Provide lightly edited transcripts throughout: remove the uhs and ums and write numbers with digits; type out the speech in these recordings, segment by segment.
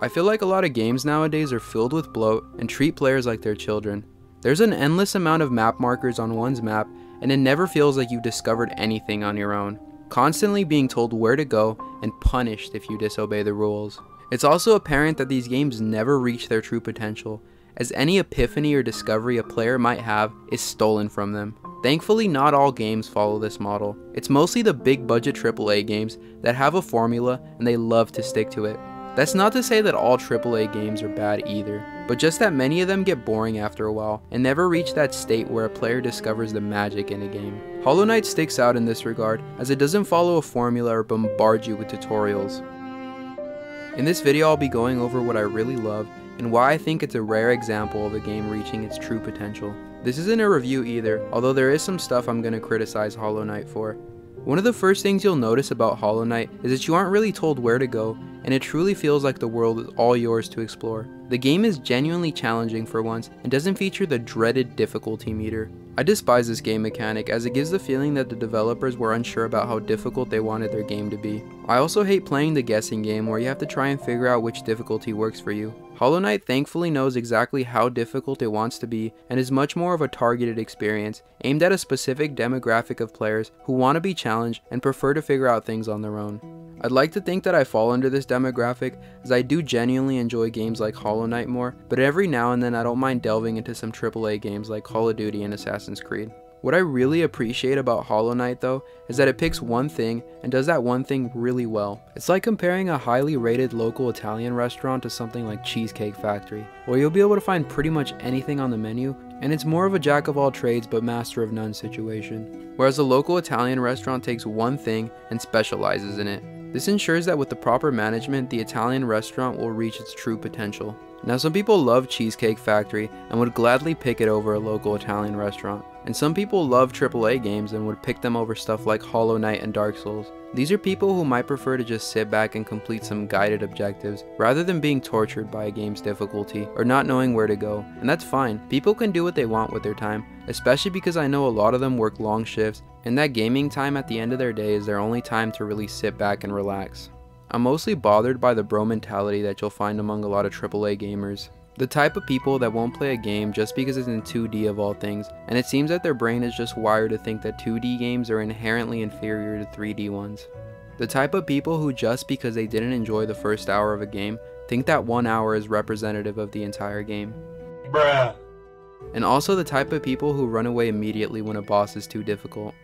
I feel like a lot of games nowadays are filled with bloat and treat players like they're children. There's an endless amount of map markers on one's map, and it never feels like you've discovered anything on your own, constantly being told where to go and punished if you disobey the rules. It's also apparent that these games never reach their true potential, as any epiphany or discovery a player might have is stolen from them. Thankfully, not all games follow this model. It's mostly the big budget AAA games that have a formula and they love to stick to it. That's not to say that all AAA games are bad either, but just that many of them get boring after a while and never reach that state where a player discovers the magic in a game. Hollow Knight sticks out in this regard, as it doesn't follow a formula or bombard you with tutorials. In this video, I'll be going over what I really love and why I think it's a rare example of a game reaching its true potential. This isn't a review either, although there is some stuff I'm going to criticize Hollow Knight for. One of the first things you'll notice about Hollow Knight is that you aren't really told where to go, and it truly feels like the world is all yours to explore. The game is genuinely challenging for once, and doesn't feature the dreaded difficulty meter. I despise this game mechanic, as it gives the feeling that the developers were unsure about how difficult they wanted their game to be. I also hate playing the guessing game where you have to try and figure out which difficulty works for you. Hollow Knight thankfully knows exactly how difficult it wants to be, and is much more of a targeted experience, aimed at a specific demographic of players who want to be challenged and prefer to figure out things on their own. I'd like to think that I fall under this demographic, as I do genuinely enjoy games like Hollow Knight more, but every now and then I don't mind delving into some AAA games like Call of Duty and Assassin's Creed. What I really appreciate about Hollow Knight though, is that it picks one thing and does that one thing really well. It's like comparing a highly rated local Italian restaurant to something like Cheesecake Factory, where you'll be able to find pretty much anything on the menu, and it's more of a jack of all trades but master of none situation. Whereas a local Italian restaurant takes one thing and specializes in it. This ensures that with the proper management, the Italian restaurant will reach its true potential. Now, some people love Cheesecake Factory and would gladly pick it over a local Italian restaurant. And some people love AAA games and would pick them over stuff like Hollow Knight and Dark Souls. These are people who might prefer to just sit back and complete some guided objectives, rather than being tortured by a game's difficulty or not knowing where to go. And that's fine, people can do what they want with their time, especially because I know a lot of them work long shifts, and that gaming time at the end of their day is their only time to really sit back and relax. I'm mostly bothered by the bro mentality that you'll find among a lot of AAA gamers. The type of people that won't play a game just because it's in 2D of all things, and it seems that their brain is just wired to think that 2D games are inherently inferior to 3D ones. The type of people who just because they didn't enjoy the first hour of a game, think that 1 hour is representative of the entire game. Bruh. And also the type of people who run away immediately when a boss is too difficult.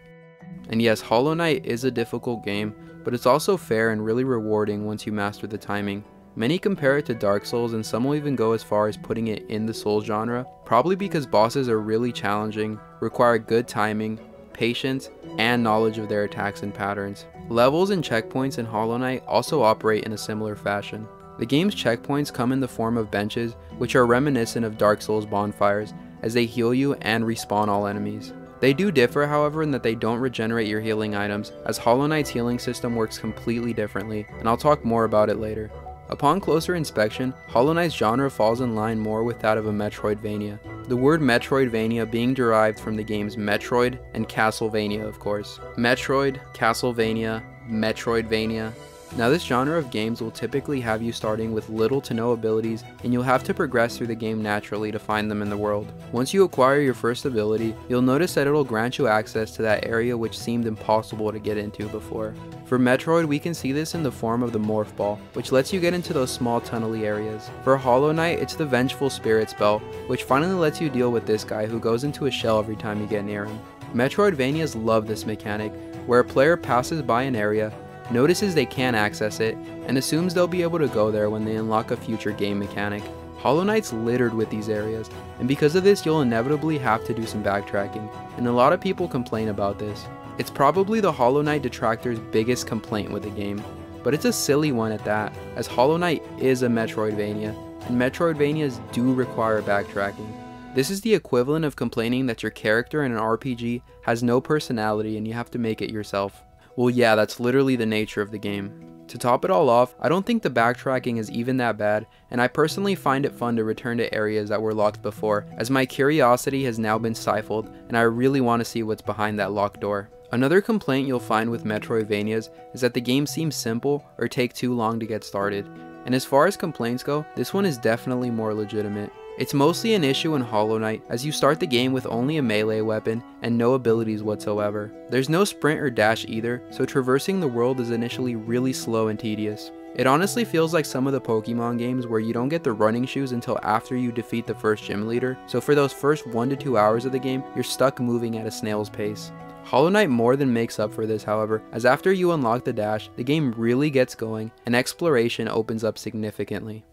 And yes, Hollow Knight is a difficult game, but it's also fair and really rewarding once you master the timing. Many compare it to Dark Souls, and some will even go as far as putting it in the Souls genre, probably because bosses are really challenging, require good timing, patience, and knowledge of their attacks and patterns. Levels and checkpoints in Hollow Knight also operate in a similar fashion. The game's checkpoints come in the form of benches, which are reminiscent of Dark Souls bonfires, as they heal you and respawn all enemies. They do differ, however, in that they don't regenerate your healing items, as Hollow Knight's healing system works completely differently, and I'll talk more about it later. Upon closer inspection, Hollow Knight's genre falls in line more with that of a metroidvania. The word metroidvania being derived from the games Metroid and Castlevania, of course. Metroid, Castlevania, Metroidvania. Now, this genre of games will typically have you starting with little to no abilities, and you'll have to progress through the game naturally to find them in the world. Once you acquire your first ability, you'll notice that it'll grant you access to that area which seemed impossible to get into before. For Metroid, we can see this in the form of the Morph Ball, which lets you get into those small tunnely areas. For Hollow Knight, it's the Vengeful Spirit spell, which finally lets you deal with this guy who goes into a shell every time you get near him. Metroidvanias love this mechanic, where a player passes by an area, notices they can't access it, and assumes they'll be able to go there when they unlock a future game mechanic. Hollow Knight's littered with these areas, and because of this you'll inevitably have to do some backtracking, and a lot of people complain about this. It's probably the Hollow Knight detractors' biggest complaint with the game, but it's a silly one at that, as Hollow Knight is a Metroidvania, and Metroidvanias do require backtracking. This is the equivalent of complaining that your character in an RPG has no personality and you have to make it yourself. Well, yeah, that's literally the nature of the game. To top it all off, I don't think the backtracking is even that bad, and I personally find it fun to return to areas that were locked before, as my curiosity has now been stifled and I really want to see what's behind that locked door. Another complaint you'll find with Metroidvanias is that the game seems simple or take too long to get started. And as far as complaints go, this one is definitely more legitimate. It's mostly an issue in Hollow Knight, as you start the game with only a melee weapon and no abilities whatsoever. There's no sprint or dash either, so traversing the world is initially really slow and tedious. It honestly feels like some of the Pokemon games where you don't get the running shoes until after you defeat the first gym leader, so for those first 1 to 2 hours of the game, you're stuck moving at a snail's pace. Hollow Knight more than makes up for this, however, as after you unlock the dash, the game really gets going and exploration opens up significantly.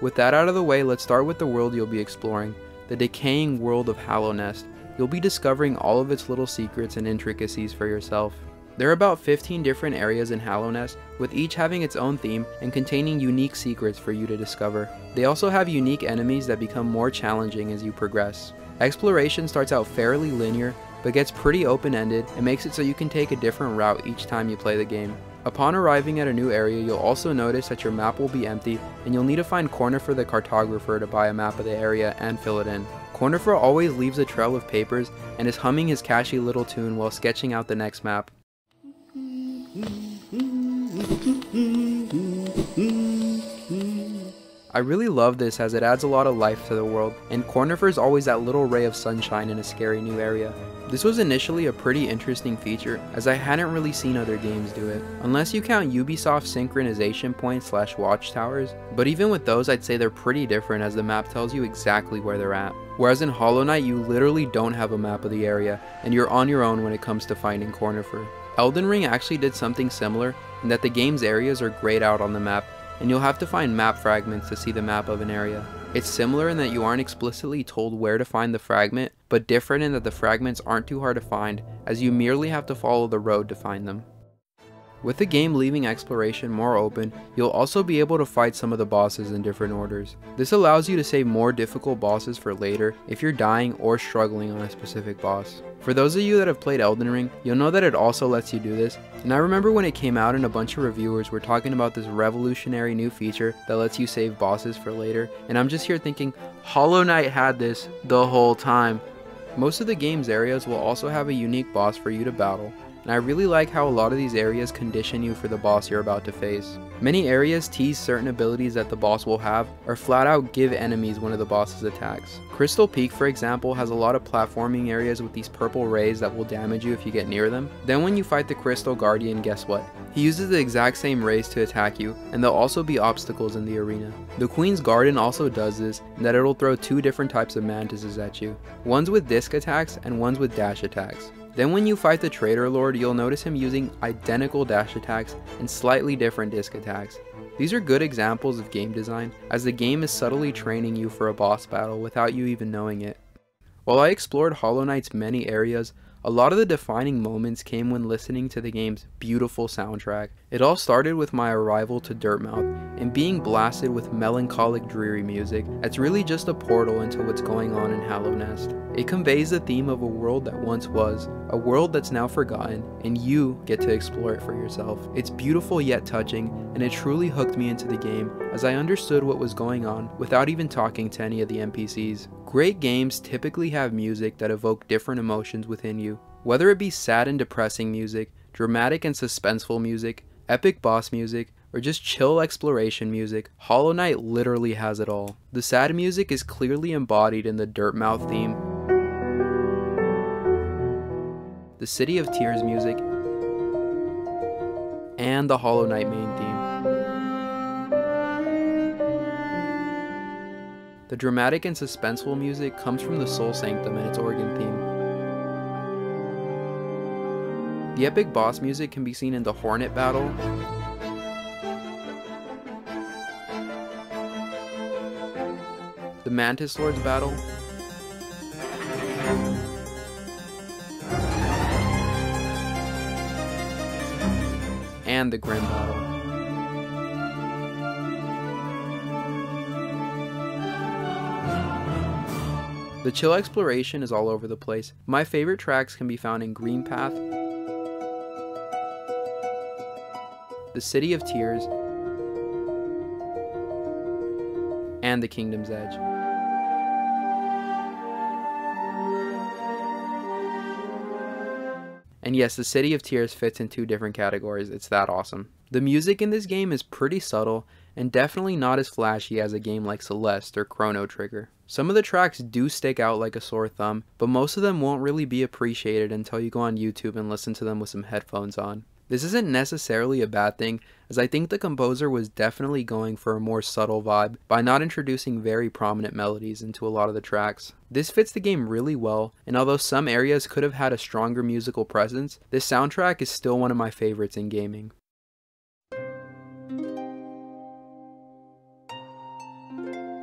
With that out of the way, let's start with the world you'll be exploring, the decaying world of Hallownest. You'll be discovering all of its little secrets and intricacies for yourself. There are about 15 different areas in Hallownest, with each having its own theme and containing unique secrets for you to discover. They also have unique enemies that become more challenging as you progress. Exploration starts out fairly linear, but gets pretty open-ended and makes it so you can take a different route each time you play the game. Upon arriving at a new area, you'll also notice that your map will be empty and you'll need to find Cornifer the cartographer to buy a map of the area and fill it in. Cornifer always leaves a trail of papers and is humming his catchy little tune while sketching out the next map. I really love this as it adds a lot of life to the world, and Cornifer is always that little ray of sunshine in a scary new area. This was initially a pretty interesting feature, as I hadn't really seen other games do it, unless you count Ubisoft synchronization points / watchtowers, but even with those I'd say they're pretty different as the map tells you exactly where they're at. Whereas in Hollow Knight you literally don't have a map of the area, and you're on your own when it comes to finding Cornifer. Elden Ring actually did something similar in that the game's areas are grayed out on the map, and you'll have to find map fragments to see the map of an area. It's similar in that you aren't explicitly told where to find the fragment, but different in that the fragments aren't too hard to find, as you merely have to follow the road to find them. With the game leaving exploration more open, you'll also be able to fight some of the bosses in different orders. This allows you to save more difficult bosses for later if you're dying or struggling on a specific boss. For those of you that have played Elden Ring, you'll know that it also lets you do this, and I remember when it came out and a bunch of reviewers were talking about this revolutionary new feature that lets you save bosses for later, and I'm just here thinking, Hollow Knight had this the whole time. Most of the game's areas will also have a unique boss for you to battle, and I really like how a lot of these areas condition you for the boss you're about to face. Many areas tease certain abilities that the boss will have, or flat out give enemies one of the boss's attacks. Crystal Peak, for example, has a lot of platforming areas with these purple rays that will damage you if you get near them. Then when you fight the Crystal Guardian, guess what? He uses the exact same rays to attack you, and there'll also be obstacles in the arena. The Queen's Garden also does this, in that it'll throw 2 different types of mantises at you. Ones with disc attacks and ones with dash attacks. Then when you fight the Traitor Lord, you'll notice him using identical dash attacks and slightly different disc attacks. These are good examples of game design, as the game is subtly training you for a boss battle without you even knowing it. While I explored Hollow Knight's many areas, a lot of the defining moments came when listening to the game's beautiful soundtrack. It all started with my arrival to Dirtmouth and being blasted with melancholic, dreary music that's really just a portal into what's going on in Hallownest. It conveys the theme of a world that once was, a world that's now forgotten, and you get to explore it for yourself. It's beautiful yet touching, and it truly hooked me into the game as I understood what was going on without even talking to any of the NPCs. Great games typically have music that evoke different emotions within you. Whether it be sad and depressing music, dramatic and suspenseful music, epic boss music, or just chill exploration music, Hollow Knight literally has it all. The sad music is clearly embodied in the Dirtmouth theme, the City of Tears music, and the Hollow Knight main theme. The dramatic and suspenseful music comes from the Soul Sanctum and its organ theme. The epic boss music can be seen in the Hornet battle, the Mantis Lord's battle, and the Grimm battle. The chill exploration is all over the place. My favorite tracks can be found in Green Path, the City of Tears, and the Kingdom's Edge. And yes, the City of Tears fits in 2 different categories. It's that awesome. The music in this game is pretty subtle and definitely not as flashy as a game like Celeste or Chrono Trigger. Some of the tracks do stick out like a sore thumb, but most of them won't really be appreciated until you go on YouTube and listen to them with some headphones on. This isn't necessarily a bad thing, as I think the composer was definitely going for a more subtle vibe by not introducing very prominent melodies into a lot of the tracks. This fits the game really well, and although some areas could have had a stronger musical presence, this soundtrack is still one of my favorites in gaming.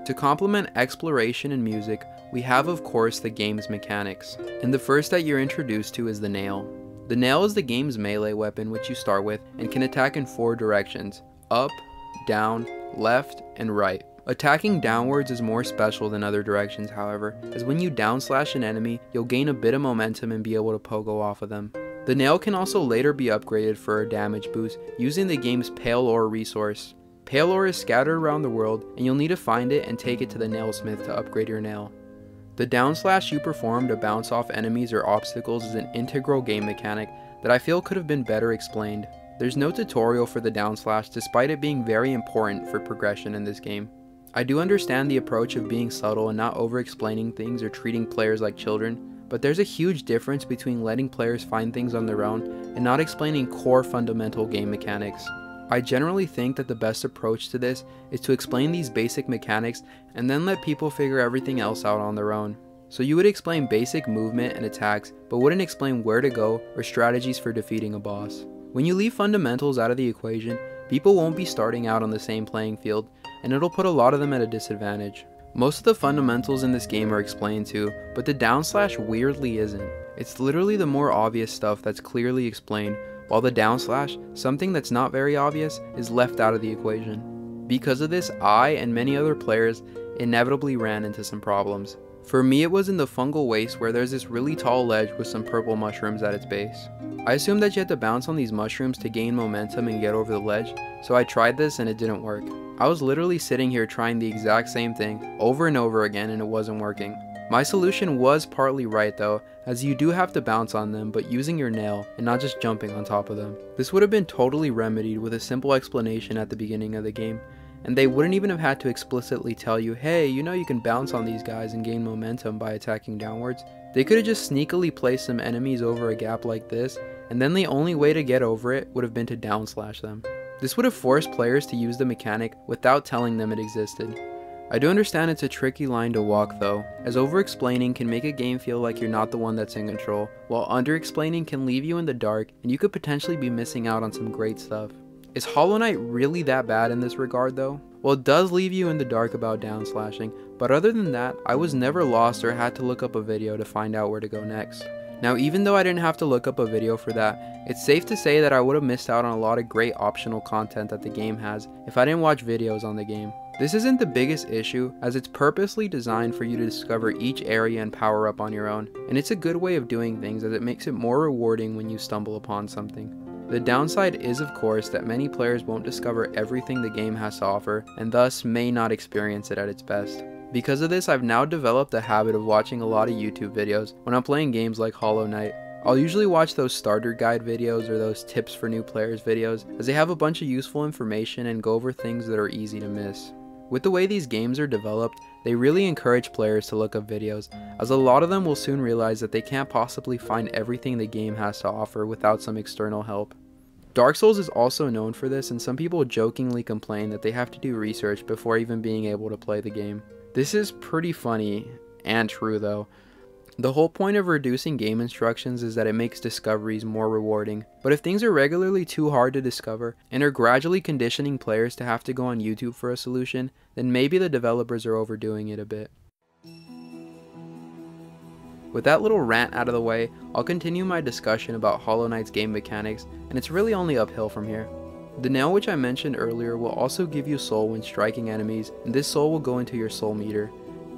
To complement exploration and music, we have of course the game's mechanics, and the first that you're introduced to is the nail. The nail is the game's melee weapon which you start with and can attack in 4 directions: up, down, left, and right. Attacking downwards is more special than other directions however, as when you downslash an enemy, you'll gain a bit of momentum and be able to pogo off of them. The nail can also later be upgraded for a damage boost using the game's pale ore resource. Pale ore is scattered around the world, and you'll need to find it and take it to the nailsmith to upgrade your nail. The downslash you perform to bounce off enemies or obstacles is an integral game mechanic that I feel could have been better explained. There's no tutorial for the downslash despite it being very important for progression in this game. I do understand the approach of being subtle and not over-explaining things or treating players like children, but there's a huge difference between letting players find things on their own and not explaining core fundamental game mechanics. I generally think that the best approach to this is to explain these basic mechanics and then let people figure everything else out on their own. So you would explain basic movement and attacks, but wouldn't explain where to go or strategies for defeating a boss. When you leave fundamentals out of the equation, people won't be starting out on the same playing field, and it'll put a lot of them at a disadvantage. Most of the fundamentals in this game are explained too, but the downslash weirdly isn't. It's literally the more obvious stuff that's clearly explained, while the downslash, something that's not very obvious, is left out of the equation. Because of this, I and many other players inevitably ran into some problems. For me, it was in the fungal waste where there's this really tall ledge with some purple mushrooms at its base. I assumed that you had to bounce on these mushrooms to gain momentum and get over the ledge, so I tried this and it didn't work. I was literally sitting here trying the exact same thing over and over again and it wasn't working. My solution was partly right though, as you do have to bounce on them but using your nail and not just jumping on top of them. This would have been totally remedied with a simple explanation at the beginning of the game, and they wouldn't even have had to explicitly tell you, hey, you know you can bounce on these guys and gain momentum by attacking downwards. They could have just sneakily placed some enemies over a gap like this, and then the only way to get over it would have been to downslash them. This would have forced players to use the mechanic without telling them it existed. I do understand it's a tricky line to walk though, as over-explaining can make a game feel like you're not the one that's in control, while under-explaining can leave you in the dark and you could potentially be missing out on some great stuff. Is Hollow Knight really that bad in this regard though? Well, it does leave you in the dark about downslashing, but other than that, I was never lost or had to look up a video to find out where to go next. Now, even though I didn't have to look up a video for that, it's safe to say that I would have missed out on a lot of great optional content that the game has if I didn't watch videos on the game. This isn't the biggest issue, as it's purposely designed for you to discover each area and power up on your own, and it's a good way of doing things as it makes it more rewarding when you stumble upon something. The downside is of course that many players won't discover everything the game has to offer, and thus may not experience it at its best. Because of this, I've now developed a habit of watching a lot of YouTube videos when I'm playing games like Hollow Knight. I'll usually watch those starter guide videos or those tips for new players videos, as they have a bunch of useful information and go over things that are easy to miss. With the way these games are developed, they really encourage players to look up videos, as a lot of them will soon realize that they can't possibly find everything the game has to offer without some external help. Dark Souls is also known for this, and some people jokingly complain that they have to do research before even being able to play the game. This is pretty funny, and true though. The whole point of reducing game instructions is that it makes discoveries more rewarding, but if things are regularly too hard to discover, and are gradually conditioning players to have to go on YouTube for a solution, then maybe the developers are overdoing it a bit. With that little rant out of the way, I'll continue my discussion about Hollow Knight's game mechanics, and it's really only uphill from here. The nail which I mentioned earlier will also give you soul when striking enemies, and this soul will go into your soul meter.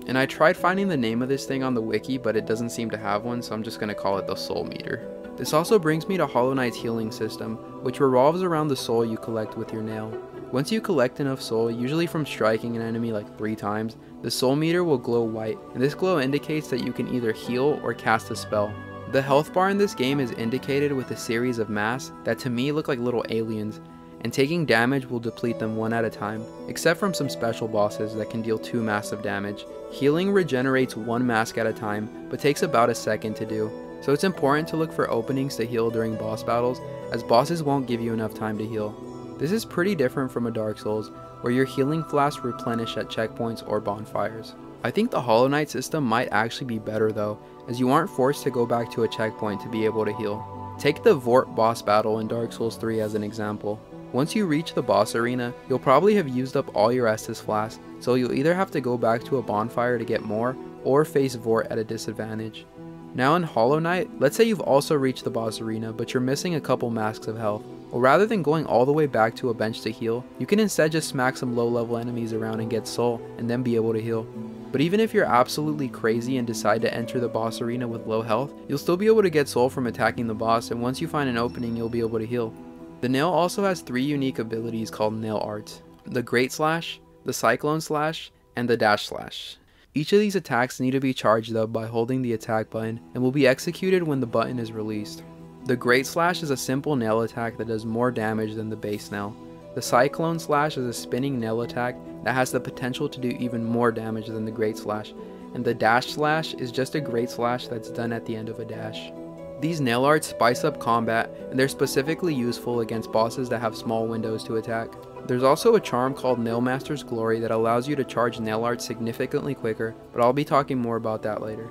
And I tried finding the name of this thing on the wiki, but it doesn't seem to have one, so I'm just going to call it the soul meter. This also brings me to Hollow Knight's healing system, which revolves around the soul you collect with your nail. Once you collect enough soul, usually from striking an enemy like 3 times, the soul meter will glow white, and this glow indicates that you can either heal or cast a spell. The health bar in this game is indicated with a series of masks that to me look like little aliens, and taking damage will deplete them one at a time, except from some special bosses that can deal 2 massive damage. Healing regenerates 1 mask at a time, but takes about a second to do, so it's important to look for openings to heal during boss battles, as bosses won't give you enough time to heal. This is pretty different from a Dark Souls, where your healing flasks replenish at checkpoints or bonfires. I think the Hollow Knight system might actually be better though, as you aren't forced to go back to a checkpoint to be able to heal. Take the Vort boss battle in Dark Souls 3 as an example. Once you reach the boss arena, you'll probably have used up all your Estus flasks, so you'll either have to go back to a bonfire to get more, or face Vort at a disadvantage. Now in Hollow Knight, let's say you've also reached the boss arena, but you're missing a couple masks of health. Well, rather than going all the way back to a bench to heal, you can instead just smack some low level enemies around and get soul, and then be able to heal. But even if you're absolutely crazy and decide to enter the boss arena with low health, you'll still be able to get soul from attacking the boss, and once you find an opening, you'll be able to heal. The nail also has 3 unique abilities called nail arts: the Great Slash, the Cyclone Slash, and the Dash Slash. Each of these attacks need to be charged up by holding the attack button and will be executed when the button is released. The Great Slash is a simple nail attack that does more damage than the base nail. The Cyclone Slash is a spinning nail attack that has the potential to do even more damage than the Great Slash, and the Dash Slash is just a Great Slash that's done at the end of a dash. These nail arts spice up combat, and they're specifically useful against bosses that have small windows to attack. There's also a charm called Nailmaster's Glory that allows you to charge nail arts significantly quicker, but I'll be talking more about that later.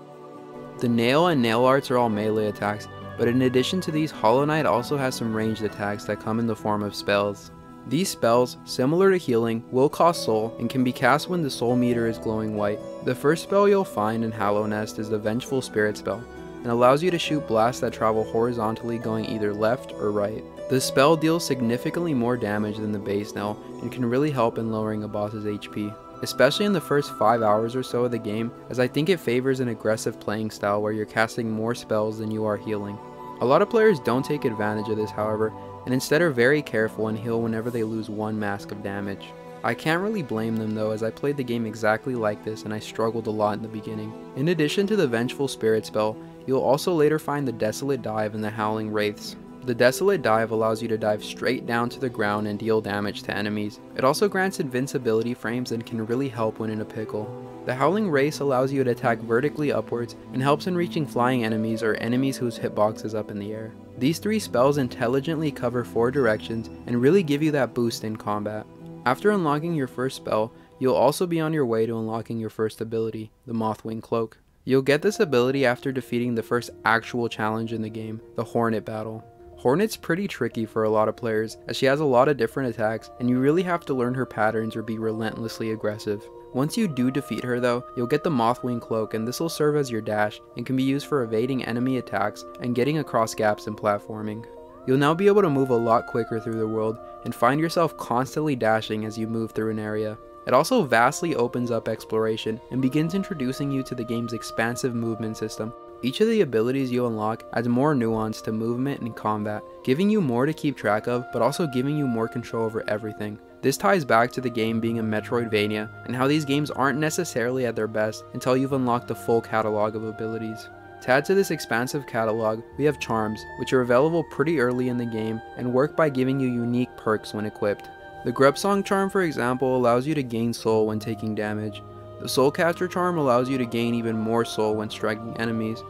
The nail and nail arts are all melee attacks, but in addition to these, Hollow Knight also has some ranged attacks that come in the form of spells. These spells, similar to healing, will cost soul and can be cast when the soul meter is glowing white. The first spell you'll find in Hallow Nest is the Vengeful Spirit spell, and allows you to shoot blasts that travel horizontally going either left or right. The spell deals significantly more damage than the base nail and can really help in lowering a boss's HP, especially in the first 5 hours or so of the game, as I think it favors an aggressive playing style where you're casting more spells than you are healing. A lot of players don't take advantage of this, however, and instead are very careful and heal whenever they lose 1 mask of damage. I can't really blame them though, as I played the game exactly like this and I struggled a lot in the beginning. In addition to the Vengeful Spirit spell, you'll also later find the Desolate Dive and the Howling Wraiths. The Desolate Dive allows you to dive straight down to the ground and deal damage to enemies. It also grants invincibility frames and can really help when in a pickle. The Howling Wraiths allows you to attack vertically upwards and helps in reaching flying enemies or enemies whose hitbox is up in the air. These 3 spells intelligently cover 4 directions and really give you that boost in combat. After unlocking your first spell, you'll also be on your way to unlocking your first ability, the Mothwing Cloak. You'll get this ability after defeating the first actual challenge in the game, the Hornet Battle. Hornet's pretty tricky for a lot of players, as she has a lot of different attacks and you really have to learn her patterns or be relentlessly aggressive. Once you do defeat her though, you'll get the Mothwing Cloak, and this will serve as your dash and can be used for evading enemy attacks and getting across gaps in platforming. You'll now be able to move a lot quicker through the world and find yourself constantly dashing as you move through an area. It also vastly opens up exploration and begins introducing you to the game's expansive movement system. Each of the abilities you unlock adds more nuance to movement and combat, giving you more to keep track of, but also giving you more control over everything. This ties back to the game being a metroidvania, and how these games aren't necessarily at their best until you've unlocked the full catalog of abilities. To add to this expansive catalog, we have charms, which are available pretty early in the game and work by giving you unique perks when equipped. The Grub Song charm, for example, allows you to gain soul when taking damage. The Soul Catcher charm allows you to gain even more soul when striking enemies.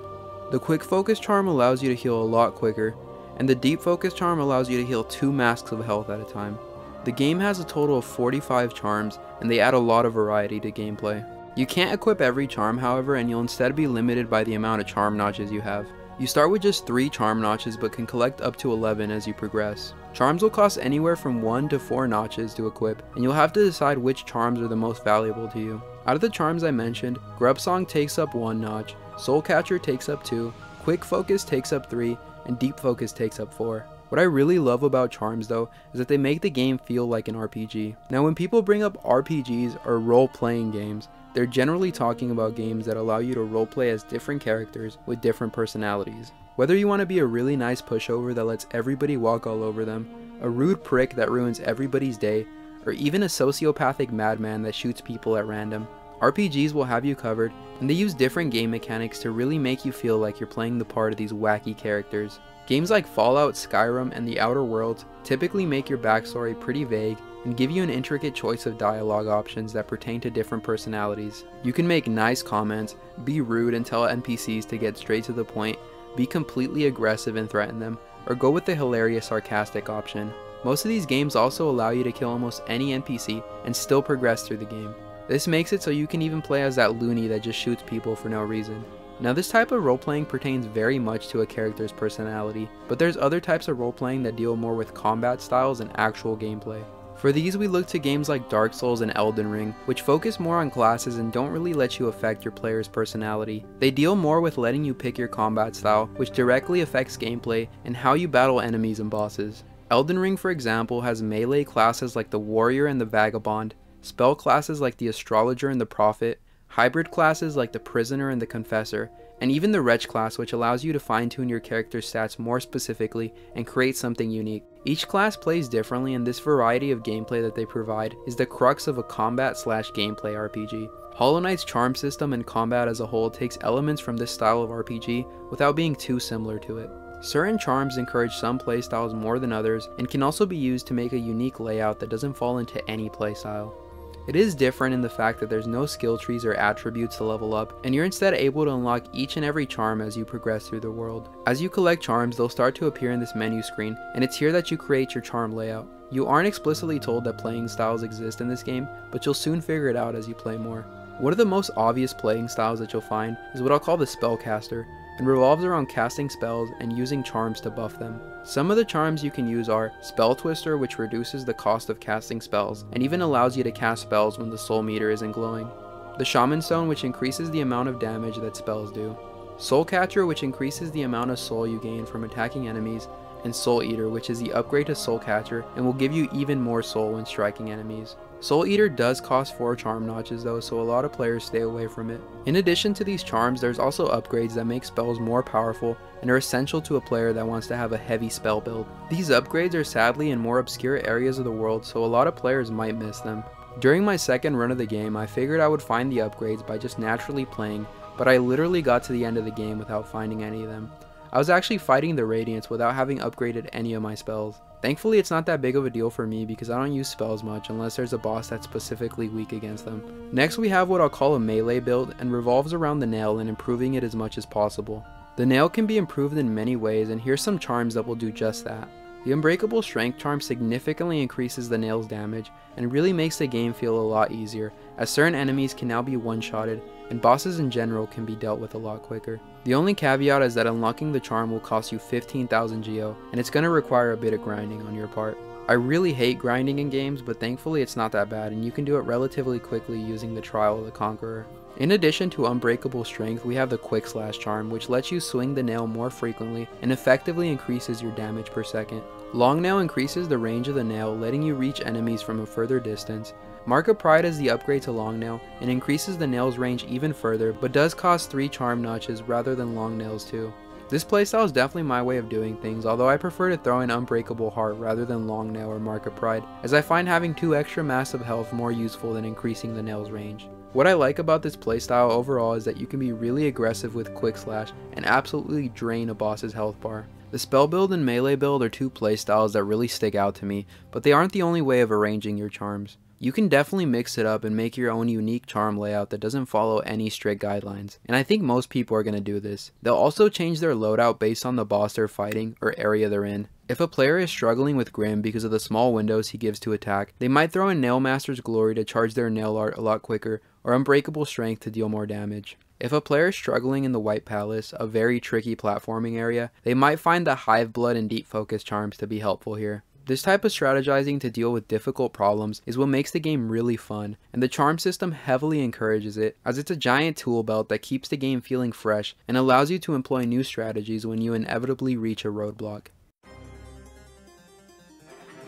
The Quick Focus charm allows you to heal a lot quicker, and the Deep Focus charm allows you to heal 2 masks of health at a time. The game has a total of 45 charms, and they add a lot of variety to gameplay. You can't equip every charm, however, and you'll instead be limited by the amount of charm notches you have. You start with just 3 charm notches but can collect up to 11 as you progress. Charms will cost anywhere from 1 to 4 notches to equip, and you'll have to decide which charms are the most valuable to you. Out of the charms I mentioned, Grub Song takes up 1 notch, Soul Catcher takes up 2, Quick Focus takes up 3, and Deep Focus takes up 4. What I really love about charms though is that they make the game feel like an RPG. Now when people bring up RPGs or role-playing games, they're generally talking about games that allow you to roleplay as different characters with different personalities. Whether you want to be a really nice pushover that lets everybody walk all over them, a rude prick that ruins everybody's day, or even a sociopathic madman that shoots people at random, RPGs will have you covered, and they use different game mechanics to really make you feel like you're playing the part of these wacky characters. Games like Fallout, Skyrim, and The Outer Worlds typically make your backstory pretty vague and give you an intricate choice of dialogue options that pertain to different personalities. You can make nice comments, be rude and tell NPCs to get straight to the point, be completely aggressive and threaten them, or go with the hilarious sarcastic option. Most of these games also allow you to kill almost any NPC and still progress through the game. This makes it so you can even play as that loony that just shoots people for no reason. Now this type of role-playing pertains very much to a character's personality, but there's other types of role-playing that deal more with combat styles and actual gameplay. For these we look to games like Dark Souls and Elden Ring, which focus more on classes and don't really let you affect your player's personality. They deal more with letting you pick your combat style, which directly affects gameplay and how you battle enemies and bosses. Elden Ring, for example, has melee classes like the Warrior and the Vagabond, spell classes like the Astrologer and the Prophet, hybrid classes like the Prisoner and the Confessor, and even the Wretch class, which allows you to fine-tune your character's stats more specifically and create something unique. Each class plays differently, and this variety of gameplay that they provide is the crux of a combat/gameplay RPG. Hollow Knight's charm system and combat as a whole takes elements from this style of RPG without being too similar to it. Certain charms encourage some playstyles more than others and can also be used to make a unique layout that doesn't fall into any playstyle. It is different in the fact that there's no skill trees or attributes to level up, and you're instead able to unlock each and every charm as you progress through the world. As you collect charms, they'll start to appear in this menu screen, and it's here that you create your charm layout. You aren't explicitly told that playing styles exist in this game, but you'll soon figure it out as you play more. One of the most obvious playing styles that you'll find is what I'll call the spellcaster, and revolves around casting spells and using charms to buff them. Some of the charms you can use are Spell Twister, which reduces the cost of casting spells and even allows you to cast spells when the soul meter isn't glowing. The Shaman Stone, which increases the amount of damage that spells do. Soul Catcher, which increases the amount of soul you gain from attacking enemies, and Soul Eater, which is the upgrade to Soul Catcher and will give you even more soul when striking enemies. Soul Eater does cost 4 charm notches though, so a lot of players stay away from it. In addition to these charms, there's also upgrades that make spells more powerful and are essential to a player that wants to have a heavy spell build. These upgrades are sadly in more obscure areas of the world, so a lot of players might miss them. During my second run of the game, I figured I would find the upgrades by just naturally playing, but I literally got to the end of the game without finding any of them. I was actually fighting the Radiants without having upgraded any of my spells. Thankfully it's not that big of a deal for me because I don't use spells much unless there's a boss that's specifically weak against them. Next we have what I'll call a melee build, and revolves around the nail and improving it as much as possible. The nail can be improved in many ways, and here's some charms that will do just that. The Unbreakable Strength charm significantly increases the nail's damage and really makes the game feel a lot easier, as certain enemies can now be one-shotted and bosses in general can be dealt with a lot quicker. The only caveat is that unlocking the charm will cost you 15,000 geo, and it's going to require a bit of grinding on your part. I really hate grinding in games, but thankfully it's not that bad and you can do it relatively quickly using the Trial of the Conqueror. In addition to Unbreakable Strength, we have the Quick Slash charm, which lets you swing the nail more frequently and effectively increases your damage per second. Long Nail increases the range of the nail, letting you reach enemies from a further distance. Mark of Pride is the upgrade to Long Nail and increases the nail's range even further, but does cost 3 charm notches rather than Long Nails too. This playstyle is definitely my way of doing things, although I prefer to throw in Unbreakable Heart rather than Long Nail or Mark of Pride, as I find having 2 extra massive health more useful than increasing the nail's range. What I like about this playstyle overall is that you can be really aggressive with Quick Slash and absolutely drain a boss's health bar. The spell build and melee build are 2 playstyles that really stick out to me, but they aren't the only way of arranging your charms. You can definitely mix it up and make your own unique charm layout that doesn't follow any strict guidelines, and I think most people are going to do this. They'll also change their loadout based on the boss they're fighting or area they're in. If a player is struggling with Grimm because of the small windows he gives to attack, they might throw in Nailmaster's Glory to charge their nail art a lot quicker, or Unbreakable Strength to deal more damage. If a player is struggling in the White Palace, a very tricky platforming area, they might find the Hive Blood and Deep Focus charms to be helpful here. This type of strategizing to deal with difficult problems is what makes the game really fun, and the charm system heavily encourages it, as it's a giant tool belt that keeps the game feeling fresh and allows you to employ new strategies when you inevitably reach a roadblock.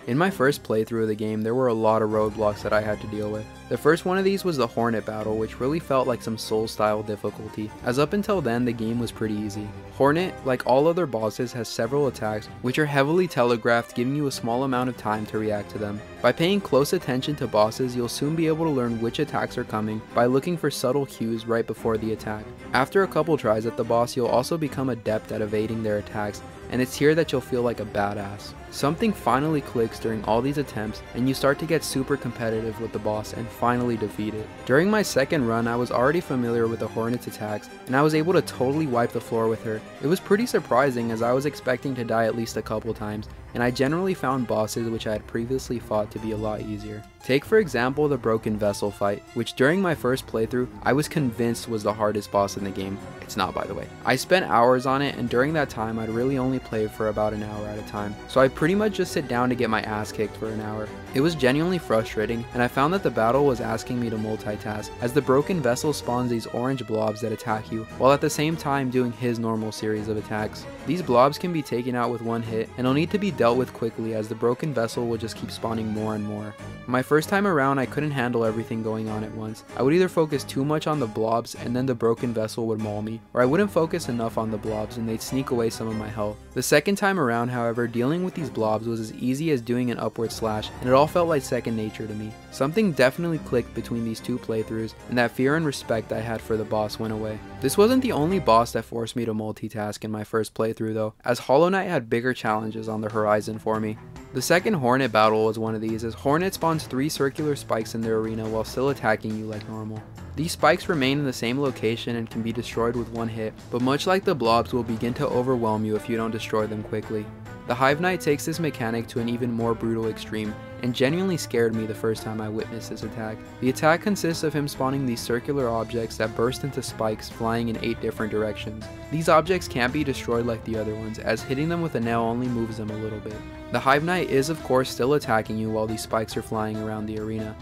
In my first playthrough of the game, there were a lot of roadblocks that I had to deal with. The first one of these was the Hornet battle, which really felt like some Souls-style difficulty, as up until then the game was pretty easy. Hornet, like all other bosses, has several attacks which are heavily telegraphed, giving you a small amount of time to react to them. By paying close attention to bosses, you'll soon be able to learn which attacks are coming by looking for subtle cues right before the attack. After a couple tries at the boss, you'll also become adept at evading their attacks and it's here that you'll feel like a badass. Something finally clicks during all these attempts, and you start to get super competitive with the boss and finally defeat it. During my second run, I was already familiar with the Hornet's attacks, and I was able to totally wipe the floor with her. It was pretty surprising as I was expecting to die at least a couple times, and I generally found bosses which I had previously fought to be a lot easier. Take for example the Broken Vessel fight, which during my first playthrough, I was convinced was the hardest boss in the game. It's not, by the way. I spent hours on it, and during that time I'd really only play for about an hour at a time, so I pretty much just sit down to get my ass kicked for an hour. It was genuinely frustrating, and I found that the battle was asking me to multitask, as the Broken Vessel spawns these orange blobs that attack you, while at the same time doing his normal series of attacks. These blobs can be taken out with one hit, and will need to be dealt with quickly as the Broken Vessel will just keep spawning more and more. My first time around, I couldn't handle everything going on at once. I would either focus too much on the blobs and then the Broken Vessel would maul me, or I wouldn't focus enough on the blobs and they'd sneak away some of my health. The second time around, however, dealing with these blobs was as easy as doing an upward slash, and it all felt like second nature to me. Something definitely clicked between these two playthroughs, and that fear and respect I had for the boss went away. This wasn't the only boss that forced me to multitask in my first playthrough though, as Hollow Knight had bigger challenges on the horizon for me. The second Hornet battle was one of these, as Hornet spawns 3 circular spikes in their arena while still attacking you like normal. These spikes remain in the same location and can be destroyed with one hit, but much like the blobs will begin to overwhelm you if you don't destroy them quickly. The Hive Knight takes this mechanic to an even more brutal extreme, and genuinely scared me the first time I witnessed this attack. The attack consists of him spawning these circular objects that burst into spikes flying in 8 different directions. These objects can't be destroyed like the other ones, as hitting them with a nail only moves them a little bit. The Hive Knight is of course still attacking you while these spikes are flying around the arena.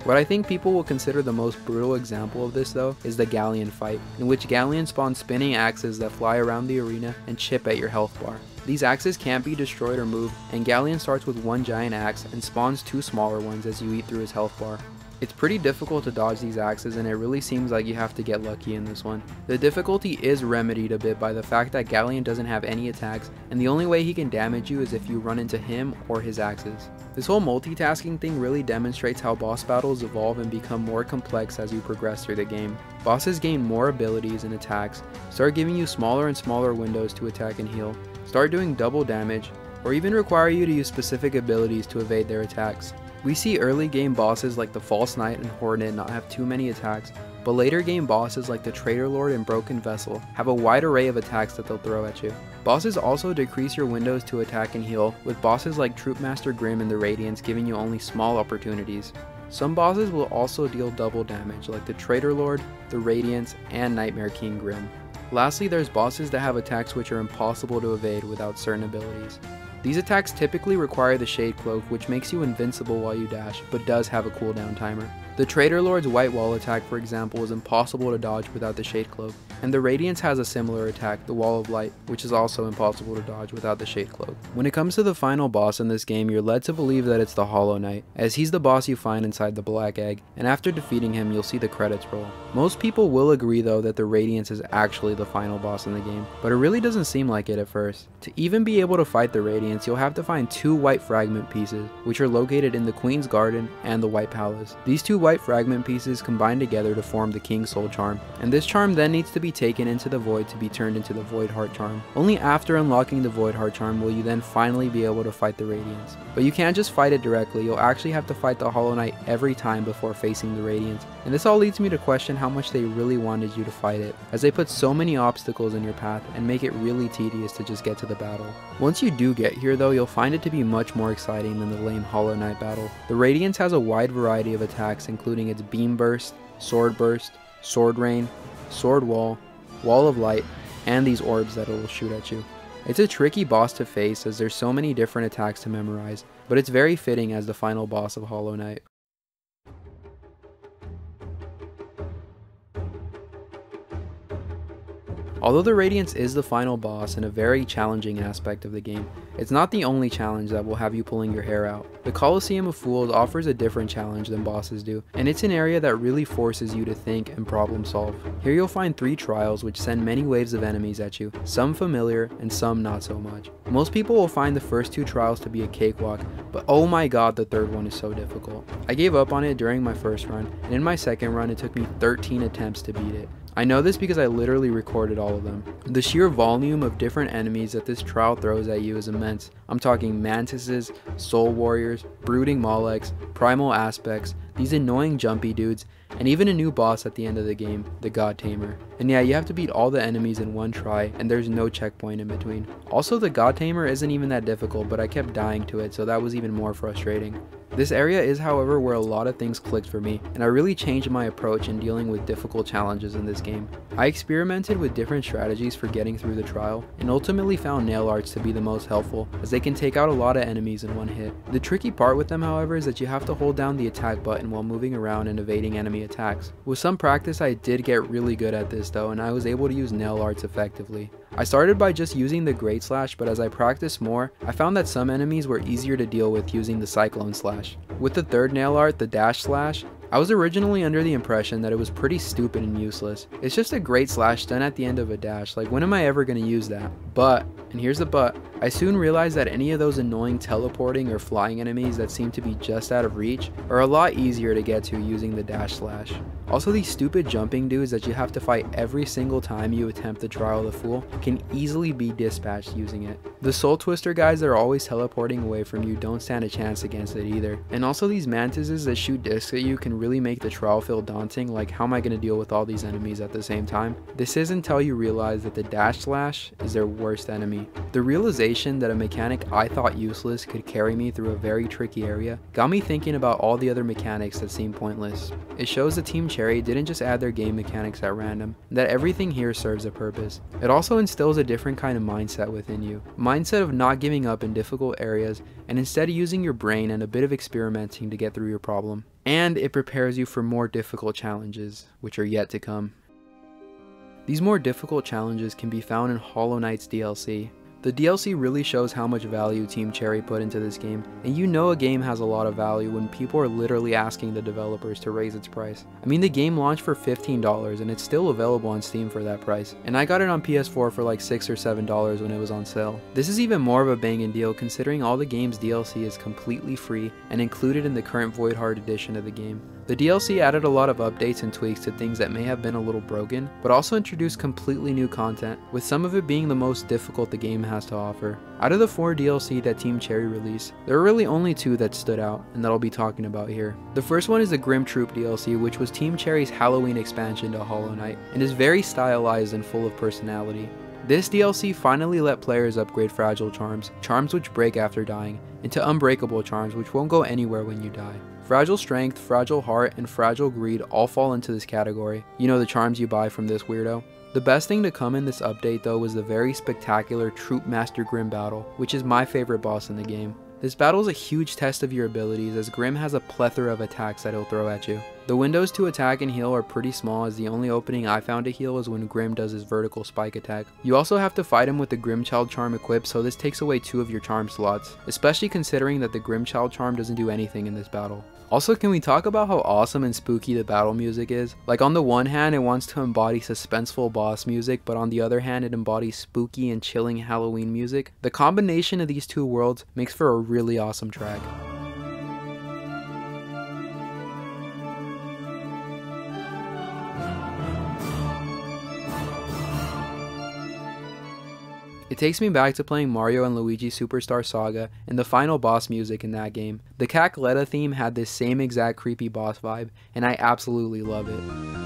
What I think people will consider the most brutal example of this though is the Galleon fight, in which Galleon spawns spinning axes that fly around the arena and chip at your health bar. These axes can't be destroyed or moved, and Galleon starts with one giant axe and spawns 2 smaller ones as you eat through his health bar. It's pretty difficult to dodge these axes, and it really seems like you have to get lucky in this one. The difficulty is remedied a bit by the fact that Galleon doesn't have any attacks, and the only way he can damage you is if you run into him or his axes. This whole multitasking thing really demonstrates how boss battles evolve and become more complex as you progress through the game. Bosses gain more abilities and attacks, start giving you smaller and smaller windows to attack and heal, start doing double damage, or even require you to use specific abilities to evade their attacks. We see early game bosses like the False Knight and Hornet not have too many attacks, but later game bosses like the Traitor Lord and Broken Vessel have a wide array of attacks that they'll throw at you. Bosses also decrease your windows to attack and heal, with bosses like Troupe Master Grimm and the Radiance giving you only small opportunities. Some bosses will also deal double damage like the Traitor Lord, the Radiance, and Nightmare King Grimm. Lastly, there's bosses that have attacks which are impossible to evade without certain abilities. These attacks typically require the Shade Cloak, which makes you invincible while you dash, but does have a cooldown timer. The Traitor Lord's White Wall attack, for example, is impossible to dodge without the Shade Cloak, and the Radiance has a similar attack, the Wall of Light, which is also impossible to dodge without the Shade Cloak. When it comes to the final boss in this game, you're led to believe that it's the Hollow Knight, as he's the boss you find inside the Black Egg, and after defeating him, you'll see the credits roll. Most people will agree though that the Radiance is actually the final boss in the game, but it really doesn't seem like it at first. To even be able to fight the Radiance, you'll have to find 2 white fragment pieces, which are located in the Queen's Garden and the White Palace. These 2 white fragment pieces combine together to form the King's Soul Charm, and this charm then needs to be taken into the void to be turned into the Void Heart Charm. Only after unlocking the Void Heart Charm will you then finally be able to fight the Radiance. But you can't just fight it directly, you'll actually have to fight the Hollow Knight every time before facing the Radiance, and this all leads me to question how much they really wanted you to fight it, as they put so many obstacles in your path and make it really tedious to just get to the battle. Once you do get here though, you'll find it to be much more exciting than the lame Hollow Knight battle. The Radiance has a wide variety of attacks, including its Beam Burst, Sword Rain, Sword Wall, Wall of Light, and these orbs that it will shoot at you. It's a tricky boss to face as there's so many different attacks to memorize, but it's very fitting as the final boss of Hollow Knight. Although the Radiance is the final boss and a very challenging aspect of the game, it's not the only challenge that will have you pulling your hair out. The Colosseum of Fools offers a different challenge than bosses do, and it's an area that really forces you to think and problem solve. Here you'll find 3 trials which send many waves of enemies at you, some familiar and some not so much. Most people will find the first 2 trials to be a cakewalk, but oh my god, the third one is so difficult. I gave up on it during my first run, and in my second run it took me 13 attempts to beat it. I know this because I literally recorded all of them. The sheer volume of different enemies that this trial throws at you is immense. I'm talking mantises, soul warriors, brooding Moleks, primal aspects, these annoying jumpy dudes, and even a new boss at the end of the game, the God Tamer. And yeah, you have to beat all the enemies in one try, and there's no checkpoint in between. Also, the God Tamer isn't even that difficult, but I kept dying to it, so that was even more frustrating. This area is, however, where a lot of things clicked for me, and I really changed my approach in dealing with difficult challenges in this game. I experimented with different strategies for getting through the trial, and ultimately found nail arts to be the most helpful, as they can take out a lot of enemies in one hit. The tricky part with them, however, is that you have to hold down the attack button while moving around and evading enemy attacks. With some practice, I did get really good at this though, and I was able to use nail arts effectively. I started by just using the great slash, but as I practiced more, I found that some enemies were easier to deal with using the cyclone slash. With the third nail art, the dash slash, I was originally under the impression that it was pretty stupid and useless. It's just a great slash done at the end of a dash, like when am I ever going to use that? But, and here's the but, I soon realized that any of those annoying teleporting or flying enemies that seem to be just out of reach are a lot easier to get to using the dash slash. Also, these stupid jumping dudes that you have to fight every single time you attempt the trial of the fool can easily be dispatched using it. The soul twister guys that are always teleporting away from you don't stand a chance against it either. And also these mantises that shoot discs at you can really make the trial feel daunting, like how am I going to deal with all these enemies at the same time? This is until you realize that the dash slash is their worst enemy. The realization that a mechanic I thought useless could carry me through a very tricky area got me thinking about all the other mechanics that seem pointless. It shows that Team Cherry didn't just add their game mechanics at random, that everything here serves a purpose. It also instills a different kind of mindset within you. Mindset of not giving up in difficult areas and instead using your brain and a bit of experimenting to get through your problem. And it prepares you for more difficult challenges, which are yet to come. These more difficult challenges can be found in Hollow Knight's DLC. The DLC really shows how much value Team Cherry put into this game, and you know a game has a lot of value when people are literally asking the developers to raise its price. I mean, the game launched for $15 and it's still available on Steam for that price, and I got it on PS4 for like $6 or $7 when it was on sale. This is even more of a banging deal considering all the game's DLC is completely free and included in the current Void Heart edition of the game. The DLC added a lot of updates and tweaks to things that may have been a little broken, but also introduced completely new content, with some of it being the most difficult the game has to offer. Out of the 4 DLC that Team Cherry released, there are really only 2 that stood out, and that I'll be talking about here. The first one is the Grimm Troupe DLC, which was Team Cherry's Halloween expansion to Hollow Knight, and is very stylized and full of personality. This DLC finally let players upgrade fragile charms, charms which break after dying, into unbreakable charms which won't go anywhere when you die. Fragile Strength, Fragile Heart, and Fragile Greed all fall into this category. You know, the charms you buy from this weirdo. The best thing to come in this update though was the very spectacular Troupe Master Grimm battle, which is my favorite boss in the game. This battle is a huge test of your abilities as Grimm has a plethora of attacks that he'll throw at you. The windows to attack and heal are pretty small, as the only opening I found to heal is when Grimm does his vertical spike attack. You also have to fight him with the Grimmchild charm equipped, so this takes away 2 of your charm slots, especially considering that the Grimmchild charm doesn't do anything in this battle. Also, can we talk about how awesome and spooky the battle music is? Like, on the one hand it wants to embody suspenseful boss music, but on the other hand it embodies spooky and chilling Halloween music. The combination of these 2 worlds makes for a really awesome track. It takes me back to playing Mario and Luigi Superstar Saga and the final boss music in that game. The Cackletta theme had this same exact creepy boss vibe, and I absolutely love it.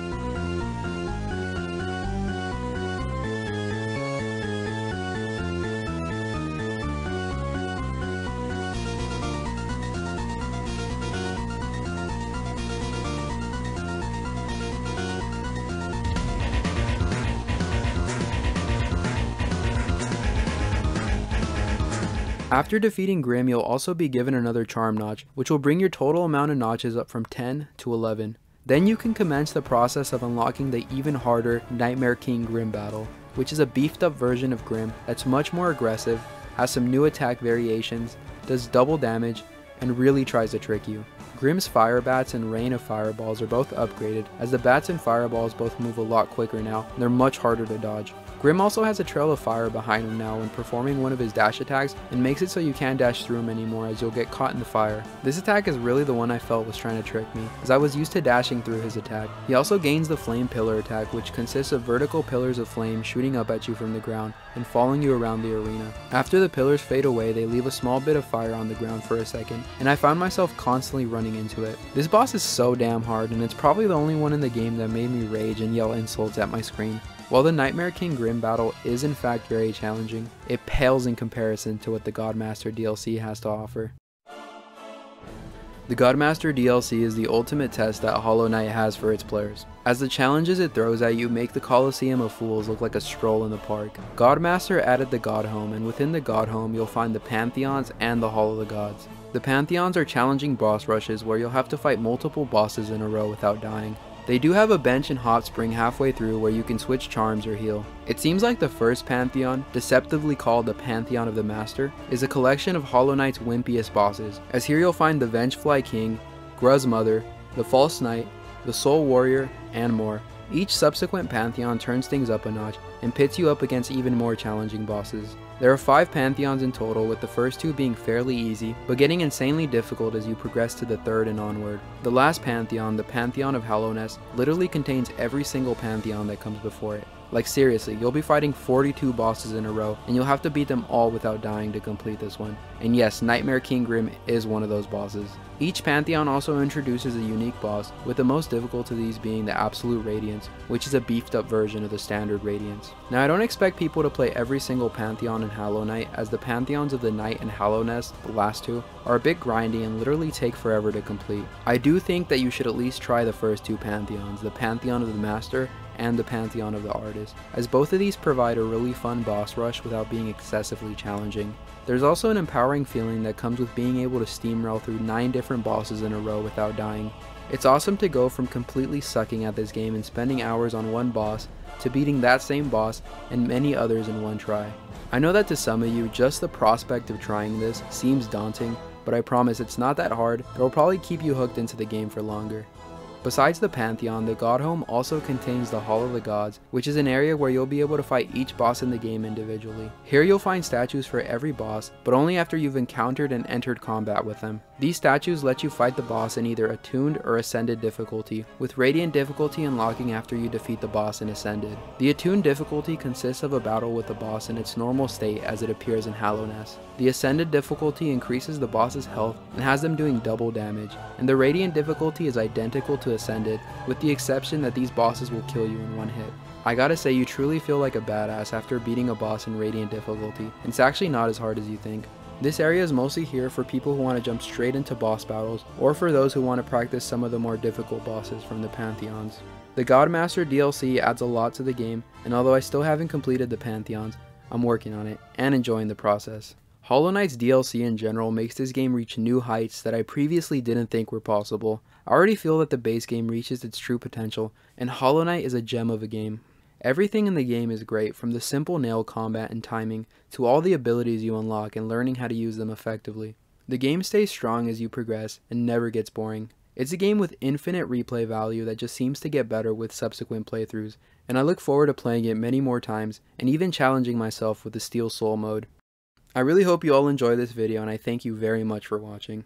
After defeating Grimm, you'll also be given another charm notch, which will bring your total amount of notches up from 10 to 11. Then you can commence the process of unlocking the even harder Nightmare King Grimm battle, which is a beefed up version of Grimm that's much more aggressive, has some new attack variations, does double damage, and really tries to trick you. Grimm's Fire Bats and Rain of Fireballs are both upgraded, as the bats and fireballs both move a lot quicker now, and they're much harder to dodge. Grimm also has a trail of fire behind him now when performing one of his dash attacks, and makes it so you can't dash through him anymore as you'll get caught in the fire. This attack is really the one I felt was trying to trick me, as I was used to dashing through his attack. He also gains the flame pillar attack, which consists of vertical pillars of flame shooting up at you from the ground and following you around the arena. After the pillars fade away, they leave a small bit of fire on the ground for a second, and I found myself constantly running into it. This boss is so damn hard, and it's probably the only one in the game that made me rage and yell insults at my screen. While the Nightmare King Grimm battle is in fact very challenging, it pales in comparison to what the Godmaster DLC has to offer. The Godmaster DLC is the ultimate test that Hollow Knight has for its players, as the challenges it throws at you make the Colosseum of Fools look like a stroll in the park. Godmaster added the God Home, and within the God Home you'll find the Pantheons and the Hall of the Gods. The Pantheons are challenging boss rushes where you'll have to fight multiple bosses in a row without dying. They do have a bench and hot spring halfway through where you can switch charms or heal. It seems like the first Pantheon, deceptively called the Pantheon of the Master, is a collection of Hollow Knight's wimpiest bosses, as here you'll find the Vengefly King, Gruz Mother, the False Knight, the Soul Warrior, and more. Each subsequent Pantheon turns things up a notch and pits you up against even more challenging bosses. There are 5 Pantheons in total, with the first 2 being fairly easy, but getting insanely difficult as you progress to the 3rd and onward. The last Pantheon, the Pantheon of Hallownest, literally contains every single Pantheon that comes before it. Like seriously, you'll be fighting 42 bosses in a row, and you'll have to beat them all without dying to complete this one. And yes, Nightmare King Grimm is one of those bosses. Each Pantheon also introduces a unique boss, with the most difficult of these being the Absolute Radiance, which is a beefed up version of the standard Radiance. Now I don't expect people to play every single Pantheon in Hollow Knight, as the Pantheons of the Night and Hallownest, the last 2, are a bit grindy and literally take forever to complete. I do think that you should at least try the first 2 Pantheons, the Pantheon of the Master and the Pantheon of the Artist, as both of these provide a really fun boss rush without being excessively challenging. There's also an empowering feeling that comes with being able to steamroll through 9 different bosses in a row without dying. It's awesome to go from completely sucking at this game and spending hours on one boss to beating that same boss and many others in one try. I know that to some of you, just the prospect of trying this seems daunting, but I promise it's not that hard. It'll probably keep you hooked into the game for longer. Besides the Pantheon, the God Home also contains the Hall of the Gods, which is an area where you'll be able to fight each boss in the game individually. Here you'll find statues for every boss, but only after you've encountered and entered combat with them. These statues let you fight the boss in either Attuned or Ascended difficulty, with Radiant difficulty unlocking after you defeat the boss in Ascended. The Attuned difficulty consists of a battle with the boss in its normal state as it appears in Hallownest. The Ascended difficulty increases the boss's health and has them doing double damage, and the Radiant difficulty is identical to Ascended, with the exception that these bosses will kill you in one hit. I gotta say, you truly feel like a badass after beating a boss in Radiant difficulty, and it's actually not as hard as you think. This area is mostly here for people who want to jump straight into boss battles, or for those who want to practice some of the more difficult bosses from the Pantheons. The Godmaster DLC adds a lot to the game, and although I still haven't completed the Pantheons, I'm working on it, and enjoying the process. Hollow Knight's DLC in general makes this game reach new heights that I previously didn't think were possible. I already feel that the base game reaches its true potential, and Hollow Knight is a gem of a game. Everything in the game is great, from the simple nail combat and timing, to all the abilities you unlock and learning how to use them effectively. The game stays strong as you progress, and never gets boring. It's a game with infinite replay value that just seems to get better with subsequent playthroughs, and I look forward to playing it many more times, and even challenging myself with the Steel Soul mode. I really hope you all enjoy this video, and I thank you very much for watching.